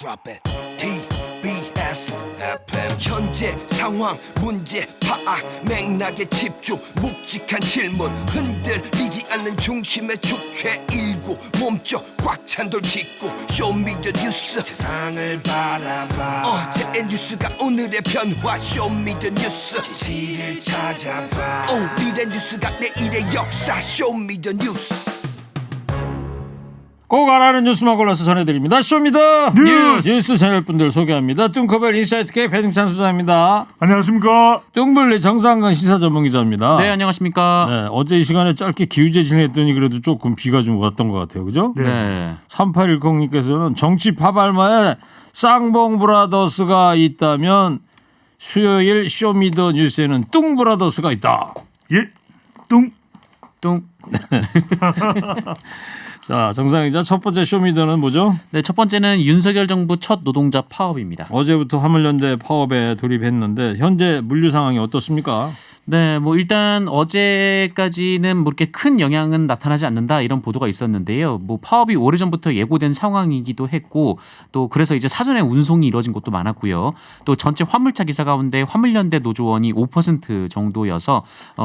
Drop it. TBS FM. 현재 상황 문제 파악 맥락에 집중 묵직한 질문 흔들리지 않는 중심의 축제 일구 몸쪽 꽉 찬 돌 짚고 쇼미더뉴스 세상을 바라봐 어제의 뉴스가 오늘의 변화 쇼미더뉴스 진실을 찾아봐 오늘의 뉴스가 내일의 역사 쇼미더뉴스 꼭 알아는 뉴스만 골라서 전해드립니다. 쇼미더 뉴스 채널분들 소개합니다. 뚱커벨 인사이트K 배중찬 소장입니다. 안녕하십니까. 뚱블리 정상근 시사전문기자입니다. 네, 안녕하십니까. 네, 어제 이 시간에 짧게 기후제 진행했더니 그래도 조금 비가 좀 왔던 것 같아요. 그죠? 네. 3810님께서는 정치 팝알마에 쌍봉 브라더스가 있다면 수요일 쇼미더 뉴스에는 뚱 브라더스가 있다. 예, 뚱. 자, 정상 기자 첫 번째 쇼미더는 뭐죠? 네, 첫 번째는 윤석열 정부 첫 노동자 파업입니다. 어제부터 화물연대 파업에 돌입했는데 현재 물류 상황이 어떻습니까? 네, 뭐 일단 어제까지는 뭐 이렇게 큰 영향은 나타나지 않는다 이런 보도가 있었는데요. 뭐 파업이 오래전부터 예고된 상황이기도 했고 또 그래서 이제 사전에 운송이 이루어진 곳도 많았고요. 또 전체 화물차 기사 가운데 화물연대 노조원이 5% 정도여서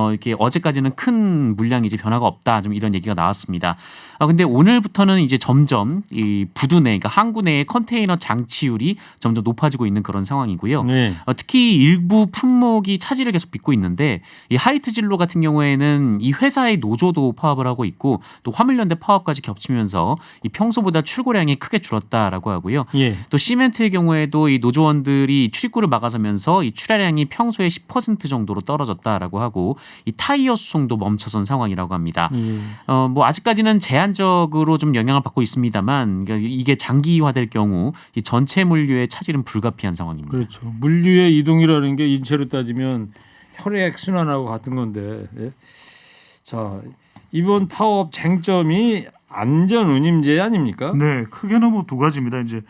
이렇게 어제까지는 큰 물량이 이제 변화가 없다 좀 이런 얘기가 나왔습니다. 근데 오늘부터는 이제 점점 이 부두 내, 그러니까 항구 내의 컨테이너 장치율이 점점 높아지고 있는 그런 상황이고요. 네. 특히 일부 품목이 차질을 계속 빚고 있는데 이 하이트 진로 같은 경우에는 이 회사의 노조도 파업을 하고 있고 또 화물연대 파업까지 겹치면서 이 평소보다 출고량이 크게 줄었다라고 하고요. 예. 또 시멘트의 경우에도 이 노조원들이 출입구를 막아서면서 이 출하량이 평소의 10% 정도로 떨어졌다라고 하고 이 타이어 수송도 멈춰선 상황이라고 합니다. 뭐 아직까지는 제한적으로 좀 영향을 받고 있습니다만 그러니까 이게 장기화될 경우 이 전체 물류의 차질은 불가피한 상황입니다. 그렇죠. 물류의 이동이라는 게 인체로 따지면 혈액 순환하고 같은 건데. 예? 자, 이번 파업 쟁점이 안전 운임제 아닙니까? 네, 크게는 뭐 두 가지입니다. 이제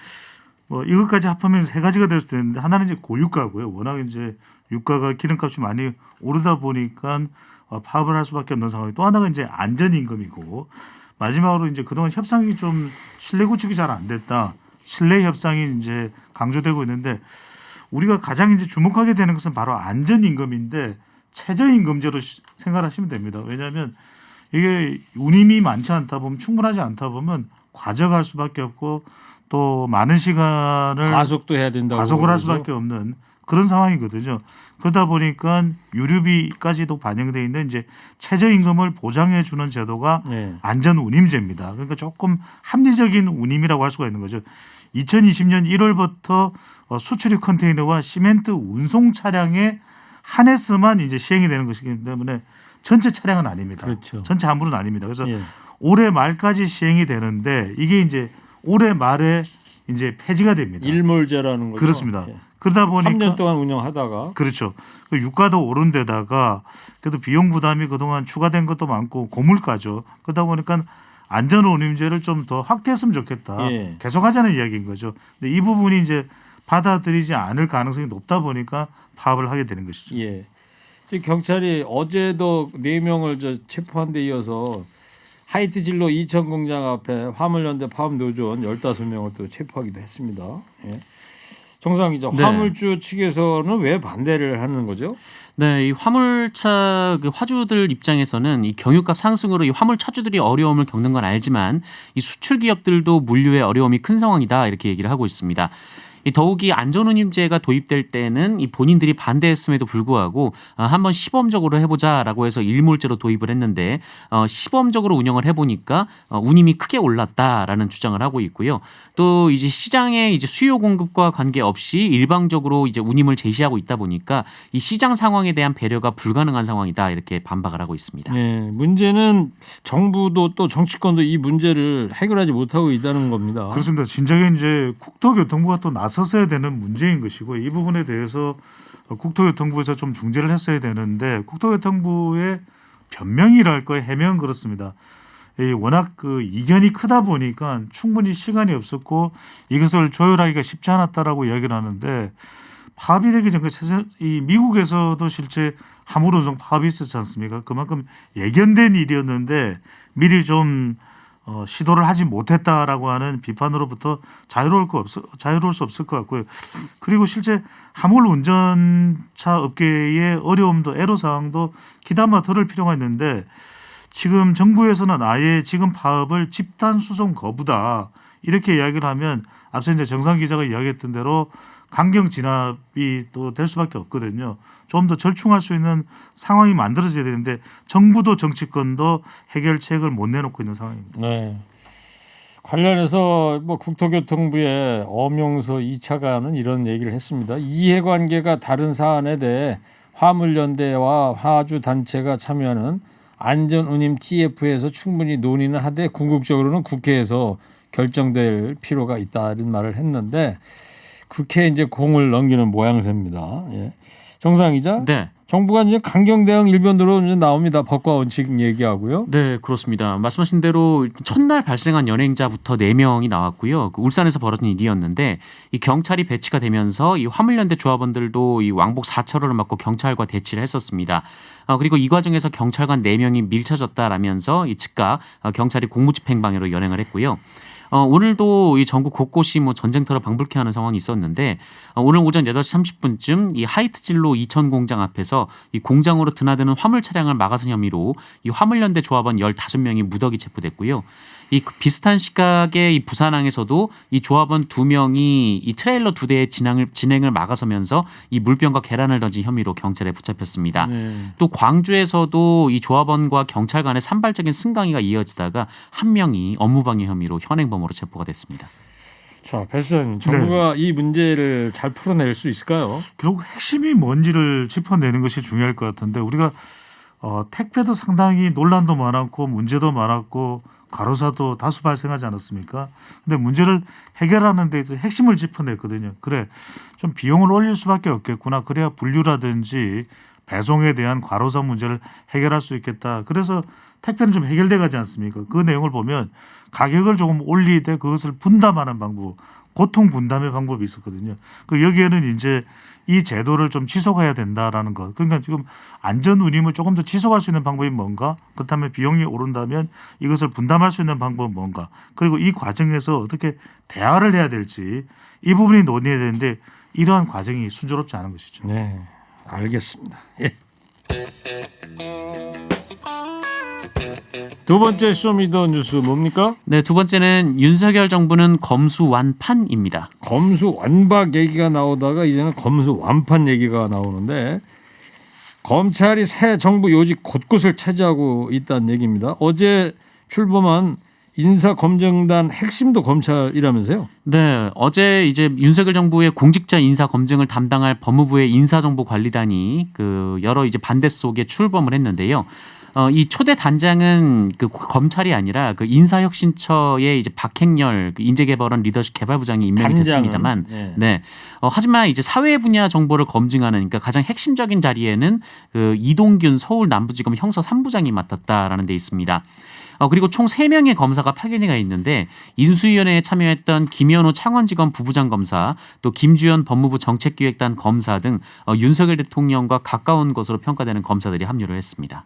뭐 이것까지 합하면 세 가지가 될 수도 있는데 하나는 이제 고유가고요. 워낙 이제 유가가 기름값이 많이 오르다 보니까 파업을 할 수밖에 없는 상황이 또 하나가 이제 안전임금이고 마지막으로 이제 그동안 협상이 좀 신뢰 구축이 잘 안 됐다. 신뢰 협상이 이제 강조되고 있는데 우리가 가장 이제 주목하게 되는 것은 바로 안전임금인데 최저임금제로 생각하시면 됩니다. 왜냐하면 이게 운임이 많지 않다 보면 충분하지 않다 보면 과적할 수밖에 없고 또 많은 시간을 가속도 해야 된다고 가속을 할 그러죠. 수밖에 없는 그런 상황이거든요. 그러다 보니까 유류비까지도 반영돼 있는 이제 최저임금을 보장해 주는 제도가 네. 안전운임제입니다. 그러니까 조금 합리적인 운임이라고 할 수가 있는 거죠. 2020년 1월부터 수출입 컨테이너와 시멘트 운송 차량에 한해서만 이제 시행이 되는 것이기 때문에 전체 차량은 아닙니다. 그렇죠. 전체 함부는 아닙니다. 그래서 예. 올해 말까지 시행이 되는데 이게 이제 올해 말에 이제 폐지가 됩니다. 일몰제라는 거죠. 그렇습니다. 예. 그러다 보니까 3년 동안 운영하다가 그렇죠. 유가도 오른 데다가 그래도 비용 부담이 그동안 추가된 것도 많고 고물가죠. 그러다 보니까 안전운임제를 좀 더 확대했으면 좋겠다. 예. 계속하자는 이야기인 거죠. 근데 이 부분이 이제 받아들이지 않을 가능성이 높다 보니까 파업을 하게 되는 것이죠. 예. 지금 경찰이 어제도 4명을 체포한 데 이어서 하이트 진로 이천 공장 앞에 화물연대 파업 노조원 15명을 또 체포하기도 했습니다. 예. 정상 기자, 네. 화물주 측에서는 왜 반대를 하는 거죠? 네, 이 화물차 그 화주들 입장에서는 이 경유값 상승으로 이 화물 차주들이 어려움을 겪는 건 알지만 이 수출 기업들도 물류에 어려움이 큰 상황이다 이렇게 얘기를 하고 있습니다. 더욱이 안전운임제가 도입될 때는 이 본인들이 반대했음에도 불구하고 한번 시범적으로 해보자라고 해서 일몰제로 도입을 했는데 시범적으로 운영을 해보니까 운임이 크게 올랐다라는 주장을 하고 있고요. 또 이제 시장의 이제 수요 공급과 관계없이 일방적으로 이제 운임을 제시하고 있다 보니까 이 시장 상황에 대한 배려가 불가능한 상황이다 이렇게 반박을 하고 있습니다. 네, 문제는 정부도 또 정치권도 이 문제를 해결하지 못하고 있다는 겁니다. 그렇습니다. 진작에 이제 국토교통부가 또 나섰어야 되는 문제인 것이고 이 부분에 대해서 국토교통부에서 좀 중재를 했어야 되는데 국토교통부의 변명이랄까 해명은 그렇습니다. 워낙 그 이견이 크다 보니까 충분히 시간이 없었고 이것을 조율하기가 쉽지 않았다라고 이야기를 하는데 파업이 되기 전 이 미국에서도 실제 화물운송 파업이 있었지 않습니까? 그만큼 예견된 일이었는데 미리 좀 시도를 하지 못했다라고 하는 비판으로부터 자유로울 수 없을 것 같고요. 그리고 실제 화물 운전차 업계의 어려움도 애로사항도 기담아 들을 필요가 있는데 지금 정부에서는 아예 지금 파업을 집단 수송 거부다 이렇게 이야기를 하면 앞서 이제 정상 기자가 이야기했던 대로 강경 진압이 또 될 수밖에 없거든요. 좀 더 절충할 수 있는 상황이 만들어져야 되는데 정부도 정치권도 해결책을 못 내놓고 있는 상황입니다. 네. 관련해서 뭐 국토교통부의 엄용서 2차관은 이런 얘기를 했습니다. 이해관계가 다른 사안에 대해 화물연대와 화주 단체가 참여하는 안전운임 TF에서 충분히 논의는 하되 궁극적으로는 국회에서 결정될 필요가 있다 이런 말을 했는데 국회에 이제 공을 넘기는 모양새입니다. 예. 정상 기자. 네. 정부가 이제 강경 대응 일변도로 이제 나옵니다. 법과 원칙 얘기하고요. 네, 그렇습니다. 말씀하신 대로 첫날 발생한 연행자부터 4명이 나왔고요. 그 울산에서 벌어진 일이었는데 이 경찰이 배치가 되면서 이 화물연대 조합원들도 이 왕복 4차로를 막고 경찰과 대치를 했었습니다. 그리고 이 과정에서 경찰관 4명이 밀쳐졌다라면서 이 즉각 경찰이 공무집행방해로 연행을 했고요. 오늘도 이 전국 곳곳이 뭐 전쟁터로 방불케 하는 상황이 있었는데 오늘 오전 8시 30분쯤 이 하이트진로 이천 공장 앞에서 이 공장으로 드나드는 화물 차량을 막아선 혐의로 이 화물연대 조합원 15명이 무더기 체포됐고요. 이 비슷한 시각에 이 부산항에서도 이 조합원 2명이 이 트레일러 2대의 진행을 막아서면서 이 물병과 계란을 던진 혐의로 경찰에 붙잡혔습니다. 네. 또 광주에서도 이 조합원과 경찰 간의 산발적인 승강이가 이어지다가 한 명이 업무방해 혐의로 현행범으로 체포가 됐습니다. 자, 배 수장님, 정부가 이 문제를 잘 풀어낼 수 있을까요? 결국 핵심이 뭔지를 짚어내는 것이 중요할 것 같은데 우리가 택배도 상당히 논란도 많았고 문제도 많았고 과로사도 다수 발생하지 않았습니까? 근데 문제를 해결하는 데 핵심을 짚어냈거든요. 그래, 좀 비용을 올릴 수밖에 없겠구나. 그래야 분류라든지 배송에 대한 과로사 문제를 해결할 수 있겠다. 그래서 택배는 좀 해결돼 가지 않습니까? 그 내용을 보면 가격을 조금 올리되 그것을 분담하는 방법, 고통 분담의 방법이 있었거든요. 그 여기에는 이제 이 제도를 좀 지속해야 된다라는 것. 그러니까 지금 안전 운임을 조금 더 지속할 수 있는 방법이 뭔가? 그렇다면 비용이 오른다면 이것을 분담할 수 있는 방법은 뭔가? 그리고 이 과정에서 어떻게 대화를 해야 될지 이 부분이 논의해야 되는데 이러한 과정이 순조롭지 않은 것이죠. 네, 알겠습니다. 예. 두 번째 쇼미더뉴스 뭡니까? 네, 두 번째는 윤석열 정부는 검수완판입니다. 검수완박 얘기가 나오다가 이제는 검수완판 얘기가 나오는데 검찰이 새 정부 요직 곳곳을 차지하고 있다는 얘기입니다. 어제 출범한 인사검증단 핵심도 검찰이라면서요? 네, 어제 이제 윤석열 정부의 공직자 인사 검증을 담당할 법무부의 인사정보관리단이 그 여러 이제 반대 속에 출범을 했는데요. 이 초대 단장은 그 검찰이 아니라 그 인사혁신처의 이제 박행렬 그 인재개발원 리더십 개발부장이 임명이 됐습니다만, 네. 하지만 이제 사회 분야 정보를 검증하는 그러니까 가장 핵심적인 자리에는 그 이동균 서울 남부지검 형사 3부장이 맡았다라는 데 있습니다. 그리고 총 3명의 검사가 파견이 가 있는데 인수위원회에 참여했던 김현우 창원지검 부부장 검사 또 김주현 법무부 정책기획단 검사 등 윤석열 대통령과 가까운 것으로 평가되는 검사들이 합류를 했습니다.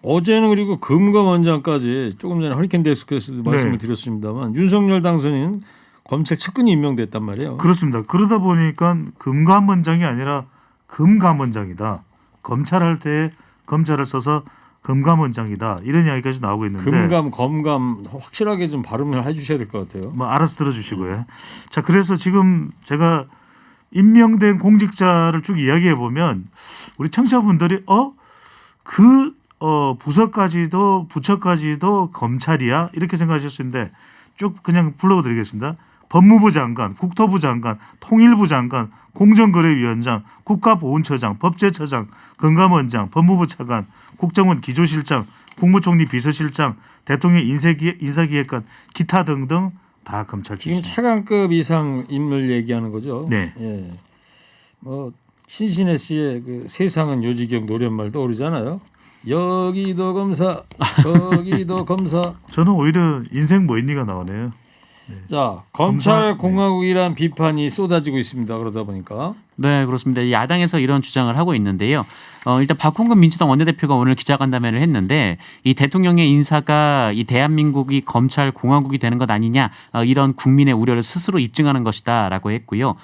어제는 그리고 금감원장까지 조금 전에 허리케인 데스크에서도 말씀을 드렸습니다만 윤석열 당선인 검찰 측근이 임명됐단 말이에요. 그렇습니다. 그러다 보니까 금감원장이 아니라 금감원장이다. 검찰할 때 검찰을 써서 금감원장이다. 이런 이야기까지 나오고 있는데 금감, 검감 확실하게 좀 발음을 해주셔야 될 것 같아요. 뭐 알아서 들어주시고요. 자, 그래서 지금 제가 임명된 공직자를 쭉 이야기해 보면 우리 청취자분들이 부서까지도 부처까지도 검찰이야 이렇게 생각하실 수 있는데 쭉 그냥 불러드리겠습니다. 법무부 장관, 국토부 장관, 통일부 장관, 공정거래위원장, 국가보훈처장, 법제처장, 금감원장, 법무부 차관, 국정원 기조실장, 국무총리 비서실장, 대통령 인사기획관, 기타 등등 다 검찰 지금 출신. 차관급 이상 인물 얘기하는 거죠. 네. 예. 뭐 신신혜 씨의 그 세상은 요지경 노랫말 떠오르잖아요. 여기도 검사, 저기도 검사. 저는 오히려 인생 뭐 있니가 나오네요. 자, 검찰 공화국이란 비판이 쏟아지고 있습니다. 그러다 보니까 네, 그렇습니다. 야당에서 이런 주장을 하고 있는데요. 일단 박홍근 민주당 원내대표가 오늘 기자간담회를 했는데 이 대통령의 인사가 이 대한민국이 검찰 공화국이 되는 것 아니냐 이런 국민의 우려를 스스로 입증하는 것이다라고 했고요.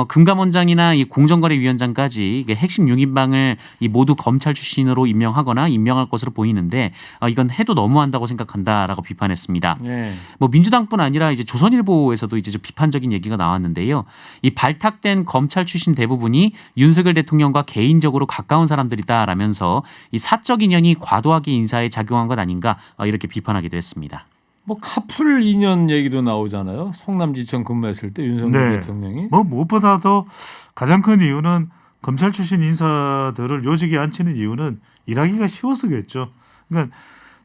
금감원장이나 이 공정거래위원장까지 이게 핵심 6인방을 이 모두 검찰 출신으로 임명하거나 임명할 것으로 보이는데 이건 해도 너무한다고 생각한다라고 비판했습니다. 네. 뭐 민주당뿐 아니라 이제 조선일보에서도 이제 좀 비판적인 얘기가 나왔는데요. 이 발탁된 검찰 출신 대부분이 윤석열 대통령과 개인적으로 가까운 사람들이다라면서 이 사적 인연이 과도하게 인사에 작용한 것 아닌가 이렇게 비판하기도 했습니다. 뭐 카풀 인연 얘기도 나오잖아요. 성남지청 근무했을 때 윤석열 네. 대통령이. 뭐 무엇보다도 가장 큰 이유는 검찰 출신 인사들을 요직에 앉히는 이유는 일하기가 쉬워서겠죠. 그러니까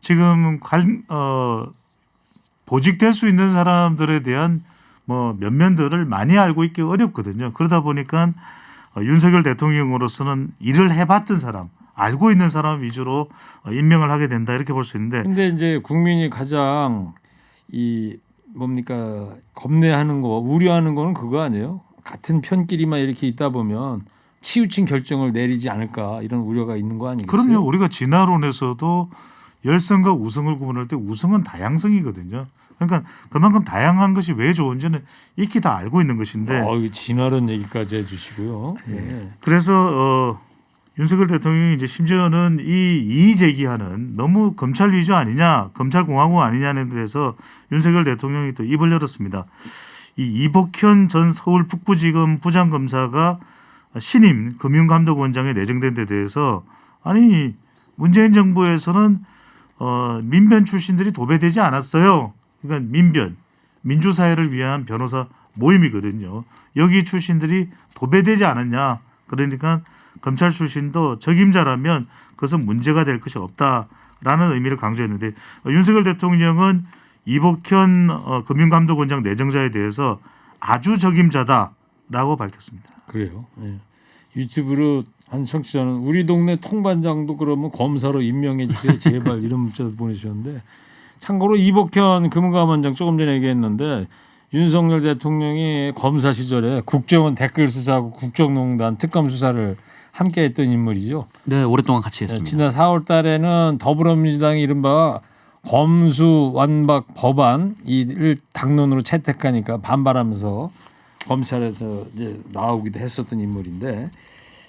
지금 보직될 수 있는 사람들에 대한 뭐 면면들을 많이 알고 있기 어렵거든요. 그러다 보니까 윤석열 대통령으로서는 일을 해봤던 사람, 알고 있는 사람 위주로 임명을 하게 된다 이렇게 볼 수 있는데. 근데 이제 국민이 가장 이 뭡니까 겁내하는 거, 우려하는 거는 그거 아니에요? 같은 편끼리만 이렇게 있다 보면 치우친 결정을 내리지 않을까 이런 우려가 있는 거 아니겠어요? 그럼요. 우리가 진화론에서도 열성과 우성을 구분할 때 우성은 다양성이거든요. 그러니까 그만큼 다양한 것이 왜 좋은지는 익히 다 알고 있는 것인데. 진화론 얘기까지 해주시고요. 네. 그래서 윤석열 대통령이 이제 심지어는 이 이의 제기하는 너무 검찰 위주 아니냐, 검찰 공화국 아니냐는 데서 윤석열 대통령이 또 입을 열었습니다. 이 이복현 전 서울 북부지검 부장검사가 신임 금융감독원장에 내정된 데 대해서 아니 문재인 정부에서는 민변 출신들이 도배되지 않았어요. 그러니까 민변, 민주사회를 위한 변호사 모임이거든요. 여기 출신들이 도배되지 않았냐. 그러니까 검찰 출신도 적임자라면 그것은 문제가 될 것이 없다라는 의미를 강조했는데 윤석열 대통령은 이복현 금융감독원장 내정자에 대해서 아주 적임자다라고 밝혔습니다. 그래요. 네. 유튜브로 한 청취자는 우리 동네 통반장도 그러면 검사로 임명해 주세요. 제발 이런 문자도 보내주셨는데 참고로 이복현 금감원장 조금 전에 얘기했는데 윤석열 대통령이 검사 시절에 국정원 댓글 수사하고 국정농단 특검 수사를 함께했던 인물이죠. 네, 오랫동안 같이 했습니다. 지난 4월 달에는 더불어민주당이 이른바 검수완박 법안 이를 당론으로 채택하니까 반발하면서 검찰에서 이제 나오기도 했었던 인물인데,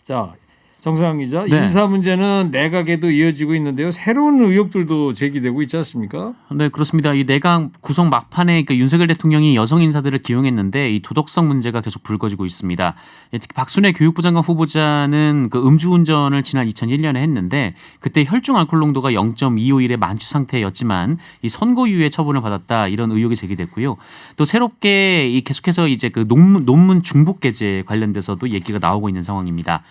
자 정상환 기자, 네. 인사 문제는 내각에도 이어지고 있는데요. 새로운 의혹들도 제기되고 있지 않습니까? 네, 그렇습니다. 이 내각 구성 막판에 윤석열 대통령이 여성 인사들을 기용했는데 이 도덕성 문제가 계속 불거지고 있습니다. 특히 박순애 교육부 장관 후보자는 그 음주운전을 지난 2001년에 했는데 그때 혈중 알코올 농도가 0.251의 만취 상태였지만 이 선고유예 처분을 받았다 이런 의혹이 제기됐고요. 또 새롭게 이 계속해서 이제 그 논문 중복 게재 관련돼서도 얘기가 나오고 있는 상황입니다.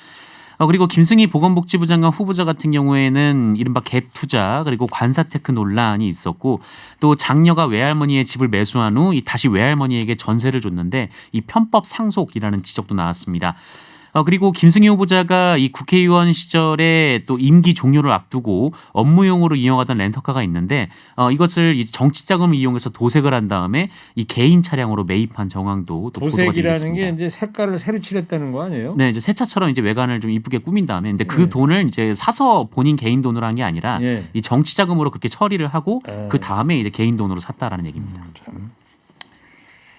그리고 김승희 보건복지부 장관 후보자 같은 경우에는 이른바 갭 투자 그리고 관사테크 논란이 있었고 또 장녀가 외할머니의 집을 매수한 후 다시 외할머니에게 전세를 줬는데 이 편법 상속이라는 지적도 나왔습니다. 그리고 김승희 후보자가 이 국회의원 시절에 또 임기 종료를 앞두고 업무용으로 이용하던 렌터카가 있는데 이것을 이제 정치 자금을 이용해서 도색을 한 다음에 이 개인 차량으로 매입한 정황도 또 보도가 도색이라는 되겠습니다. 게 이제 색깔을 새로 칠했다는 거 아니에요? 네, 이제 새 차처럼 이제 외관을 좀 이쁘게 꾸민 다음에 근데 그 네. 돈을 이제 사서 본인 개인 돈으로 한 게 아니라 예. 이 정치 자금으로 그렇게 처리를 하고 에. 그 다음에 이제 개인 돈으로 샀다라는 얘기입니다.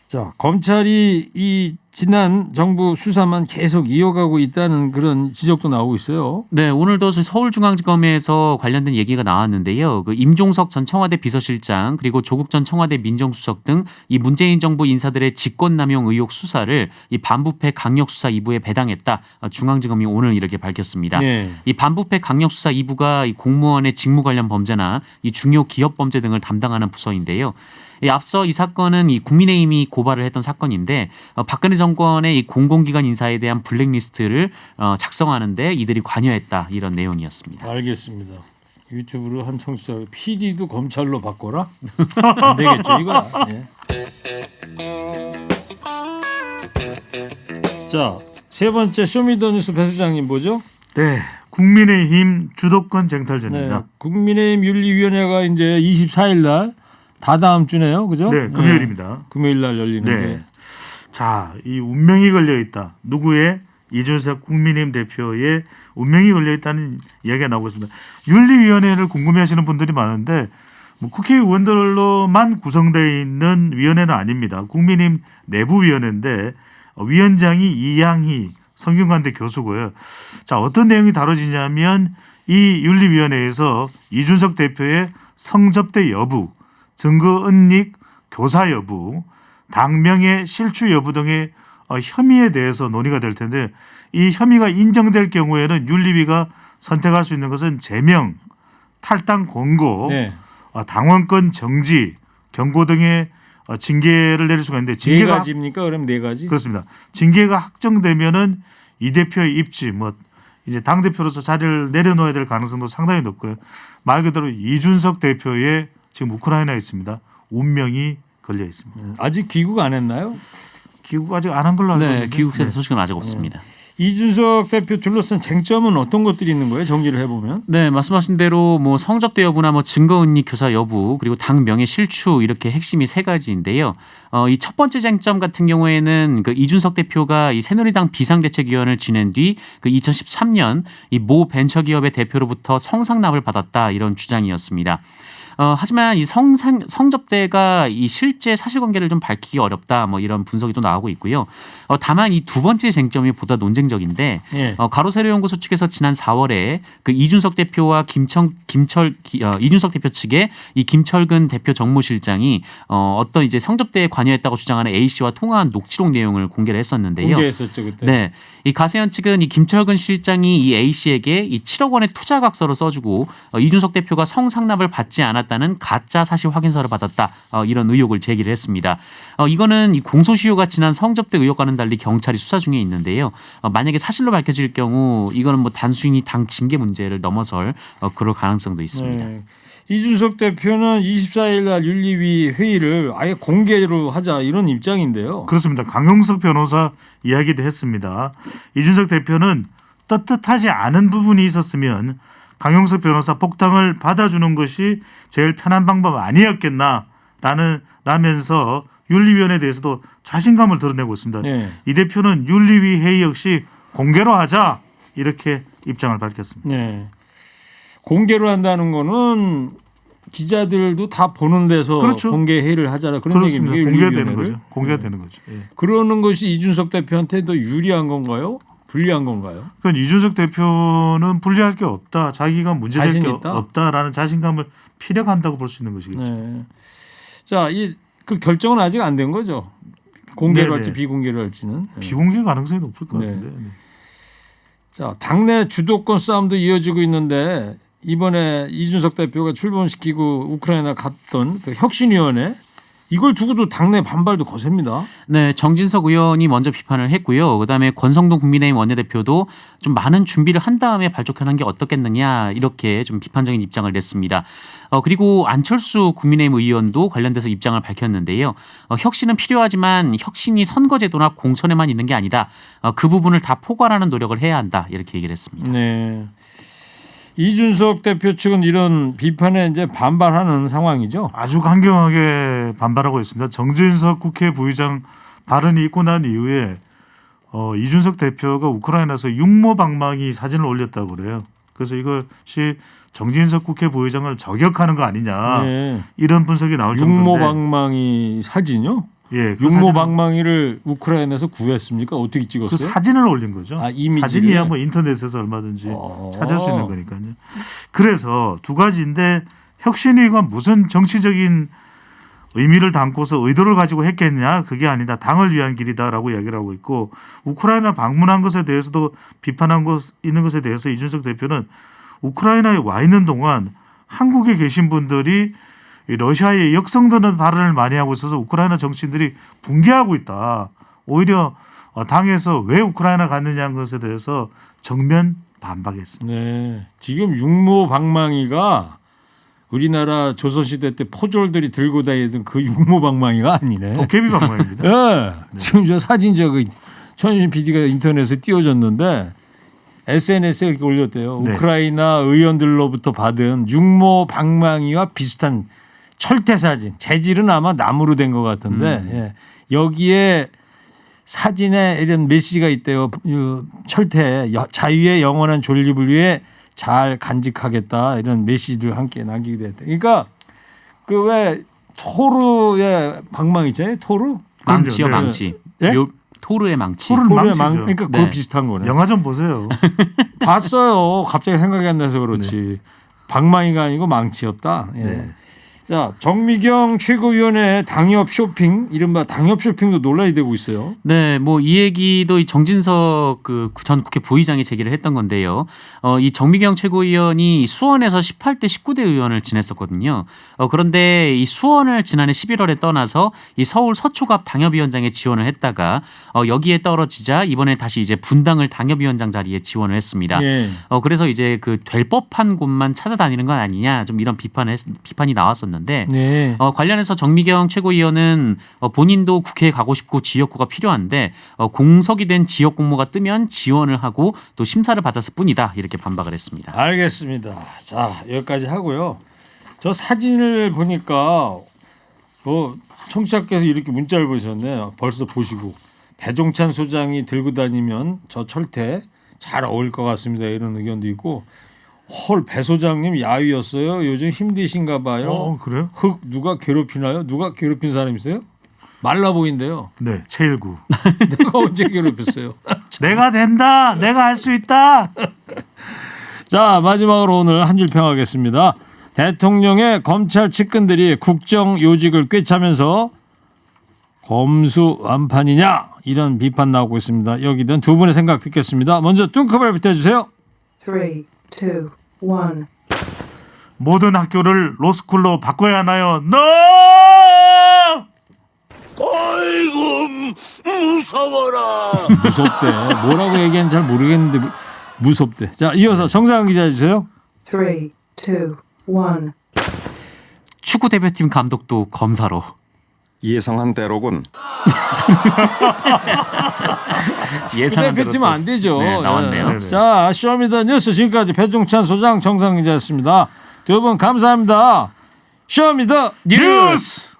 자, 검찰이 이 지난 정부 수사만 계속 이어가고 있다는 그런 지적도 나오고 있어요. 네, 오늘도 서울중앙지검에서 관련된 얘기가 나왔는데요. 그 임종석 전 청와대 비서실장 그리고 조국 전 청와대 민정수석 등 이 문재인 정부 인사들의 직권남용 의혹 수사를 이 반부패 강력수사 2부에 배당했다. 중앙지검이 오늘 이렇게 밝혔습니다. 네. 이 반부패 강력수사 2부가 이 공무원의 직무 관련 범죄나 이 중요 기업 범죄 등을 담당하는 부서인데요. 앞서 이 사건은 이 국민의힘이 고발을 했던 사건인데 박근혜 정권의 이 공공기관 인사에 대한 블랙리스트를 작성하는데 이들이 관여했다 이런 내용이었습니다. 알겠습니다. 유튜브로 한 청취자 PD도 검찰로 바꿔라? 안 되겠죠 이거. 예. 자, 세 번째 쇼미더뉴스 배 소장님 뭐죠? 네, 국민의힘 주도권 쟁탈전입니다. 네, 국민의힘 윤리위원회가 이제 24일 날 다다음 주네요, 그죠? 네, 금요일입니다. 금요일 날 열리는데. 네. 자, 이 운명이 걸려 있다. 누구의 이준석 국민의힘 대표의 운명이 걸려있다는 이야기가 나오고 있습니다. 윤리위원회를 궁금해하시는 분들이 많은데 뭐 국회의원들로만 구성되어 있는 위원회는 아닙니다. 국민의힘 내부위원회인데 위원장이 이양희 성균관대 교수고요. 자, 어떤 내용이 다뤄지냐면 이 윤리위원회에서 이준석 대표의 성접대 여부, 증거 은닉, 교사 여부, 당명의 실추 여부 등의 혐의에 대해서 논의가 될 텐데 이 혐의가 인정될 경우에는 윤리위가 선택할 수 있는 것은 제명, 탈당 권고, 네. 당원권 정지, 경고 등의 징계를 내릴 수가 있는데 네 징계가 가지입니까? 그럼 네 가지? 그렇습니다. 징계가 확정되면은 이 대표의 입지 이제 당 대표로서 자리를 내려놓아야 될 가능성도 상당히 높고요. 말 그대로 이준석 대표의 지금 우크라이나에 있습니다. 운명이 걸려 있습니다. 아직 귀국 안 했나요? 귀국 아직 안 한 걸로 알고 있는데. 네, 귀국된 소식은 아직 없습니다. 이준석 대표 둘러싼 쟁점은 어떤 것들이 있는 거예요? 정리를 해보면. 네, 말씀하신 대로 뭐 성접대 여부나 뭐 증거은닉 교사 여부 그리고 당 명예 실추 이렇게 핵심이 세 가지인데요. 이 첫 번째 쟁점 같은 경우에는 그 이준석 대표가 이 새누리당 비상대책위원을 지낸 뒤 그 2013년 이 모 벤처기업의 대표로부터 성상납을 받았다 이런 주장이었습니다. 하지만 이 성접대가 이 실제 사실관계를 좀 밝히기 어렵다 뭐 이런 분석이 또 나오고 있고요. 다만 이 두 번째 쟁점이 보다 논쟁적인데 예. 가로세로연구소 측에서 지난 4월에 그 이준석 대표와 이준석 대표 측에 이 김철근 대표 정무실장이 어떤 이제 성접대에 관여했다고 주장하는 A 씨와 통화한 녹취록 내용을 공개를 했었는데요. 공개했었죠 그때. 네, 이 가세현 측은 이 김철근 실장이 이 A 씨에게 이 7억 원의 투자각서를 써주고 이준석 대표가 성상납을 받지 않았다는 가짜 사실 확인서를 받았다 이런 의혹을 제기를 했습니다. 이거는 이 공소시효가 지난 성접대 의혹과는 달리 경찰이 수사 중에 있는데요. 만약에 사실로 밝혀질 경우 이거는 뭐 단순히 당 징계 문제를 넘어설 그럴 가능성도 있습니다. 네. 이준석 대표는 24일 날 윤리위 회의를 아예 공개로 하자 이런 입장인데요. 그렇습니다. 강용석 변호사 이야기도 했습니다. 이준석 대표는 떳떳하지 않은 부분이 있었으면 강용석 변호사 복당을 받아주는 것이 제일 편한 방법 아니었겠나라면서 윤리위원회에 대해서도 자신감을 드러내고 있습니다. 네. 이 대표는 윤리위 회의 역시 공개로 하자 이렇게 입장을 밝혔습니다. 네. 공개로 한다는 거는 기자들도 다 보는 데서 그렇죠. 공개 회의를 하자라 그런 그렇습니다. 얘기입니까? 공개가 되는 윤리위원회를? 거죠. 공개가 되는 거죠. 예. 그러는 것이 이준석 대표한테 더 유리한 건가요? 불리한 건가요? 그러니까 이준석 대표는 불리할 게 없다. 자기가 문제될 자신 게 있다? 없다라는 자신감을 피력한다고 볼 수 있는 것이겠죠. 네. 자, 그 결정은 아직 안 된 거죠. 공개로 네네. 할지 비공개로 할지는. 네. 비공개 가능성이 높을 것 네. 같은데. 네. 자, 당내 주도권 싸움도 이어지고 있는데 이번에 이준석 대표가 출범시키고 우크라이나 갔던 그 혁신위원회 이걸 두고도 당내 반발도 거셉니다. 네, 정진석 의원이 먼저 비판을 했고요. 그다음에 권성동 국민의힘 원내대표도 좀 많은 준비를 한 다음에 발족하는 게 어떻겠느냐 이렇게 좀 비판적인 입장을 냈습니다. 그리고 안철수 국민의힘 의원도 관련돼서 입장을 밝혔는데요. 혁신은 필요하지만 혁신이 선거제도나 공천에만 있는 게 아니다. 그 부분을 다 포괄하는 노력을 해야 한다 이렇게 얘기를 했습니다. 네. 이준석 대표 측은 이런 비판에 이제 반발하는 상황이죠. 아주 강경하게 반발하고 있습니다. 정진석 국회 부의장 발언이 있고 난 이후에 이준석 대표가 우크라이나에서 육모방망이 사진을 올렸다고 그래요. 그래서 이것이 정진석 국회 부의장을 저격하는 거 아니냐 네. 이런 분석이 나올 정도인데. 육모방망이 사진요? 예, 그 육모방망이를 우크라이나에서 구했습니까? 어떻게 그 찍었어요? 사진을 올린 거죠. 아, 이미지를? 사진이야 뭐 인터넷에서 얼마든지 찾을 수 있는 거니까요. 그래서 두 가지인데 혁신위가 무슨 정치적인 의미를 담고서 의도를 가지고 했겠냐? 그게 아니다. 당을 위한 길이다라고 이야기를 하고 있고 우크라이나 방문한 것에 대해서도 비판한 것 있는 것에 대해서 이준석 대표는 우크라이나에 와 있는 동안 한국에 계신 분들이 이 러시아에 역성드는 발언을 많이 하고 있어서 우크라이나 정치인들이 붕괴하고 있다. 오히려 당에서 왜 우크라이나 갔느냐는 것에 대해서 정면 반박했습니다. 네. 지금 육모방망이가 우리나라 조선시대 때 포졸들이 들고 다니던 그 육모방망이가 아니네. 도깨비 방망입니다. 네. 지금 저 사진 천신 PD가 인터넷에 띄워줬는데 SNS에 이렇게 올렸대요. 네. 우크라이나 의원들로부터 받은 육모방망이와 비슷한 철퇴 사진. 재질은 아마 나무로 된 것 같은데 예. 여기에 사진에 이런 메시지가 있대요. 철퇴 자유의 영원한 존립을 위해 잘 간직하겠다 이런 메시지를 함께 남기게 됐대. 그러니까 그 왜 토르의 방망이 있잖아요. 토르 망치요, 네. 망치. 네? 토르의 망치. 토르는 토르의 망치죠. 그러니까 네. 그거 비슷한 거네. 영화 좀 보세요. 봤어요. 갑자기 생각이 안 나서 그렇지. 방망이가 아니고 망치였다. 예. 네. 자, 정미경 최고위원의 당협 쇼핑, 이른바 당협 쇼핑도 논란이 되고 있어요. 네, 뭐 이 얘기도 이 정진석 그 전 국회 부의장이 제기를 했던 건데요. 이 정미경 최고위원이 수원에서 18대 19대 의원을 지냈었거든요. 그런데 이 수원을 지난해 11월에 떠나서 이 서울 서초갑 당협위원장에 지원을 했다가 여기에 떨어지자 이번에 다시 이제 분당을 당협위원장 자리에 지원을 했습니다. 예. 그래서 이제 그 될 법한 곳만 찾아다니는 건 아니냐 좀 이런 비판이 나왔었는데. 네. 관련해서 정미경 최고위원은 본인도 국회에 가고 싶고 지역구가 필요한데 공석이 된 지역 공모가 뜨면 지원을 하고 또 심사를 받았을 뿐이다 이렇게 반박을 했습니다. 알겠습니다. 자, 여기까지 하고요. 저 사진을 보니까 청취자께서 이렇게 문자를 보셨네요. 벌써 보시고 배종찬 소장이 들고 다니면 저 철퇴 잘 어울릴 것 같습니다. 이런 의견도 있고 헐, 배 소장님 야위였어요. 요즘 힘드신가 봐요. 그래요? 흑 누가 괴롭히나요? 누가 괴롭힌 사람 있어요? 말라 보인대요. 네, 최일구. 내가 언제 괴롭혔어요? 내가 된다. 내가 할 수 있다. 자, 마지막으로 오늘 한 줄 평하겠습니다. 대통령의 검찰 측근들이 국정 요직을 꿰차면서 검수완판이냐 이런 비판 나오고 있습니다. 여기든 두 분의 생각 듣겠습니다. 먼저 뚱크발부터 해주세요. 3, 2, 1. 모든 학교를 로스쿨로 바꿔야 하나요? NO! 아이고 무서워라. 무섭대. 뭐라고 얘기하는지 잘 모르겠는데 무섭대. 자, 이어서 정상훈 기자 해주세요. 3, 2, 1. 축구 대표팀 감독도 검사로. 예상한 대로군. 예상한 대로 대표팀 또- 안 되죠. 네, 나왔네요. 예. 자, 쇼미더뉴스 지금까지 배종찬 소장 정상훈 기자였습니다. 두 분 감사합니다. 쇼미더 뉴스.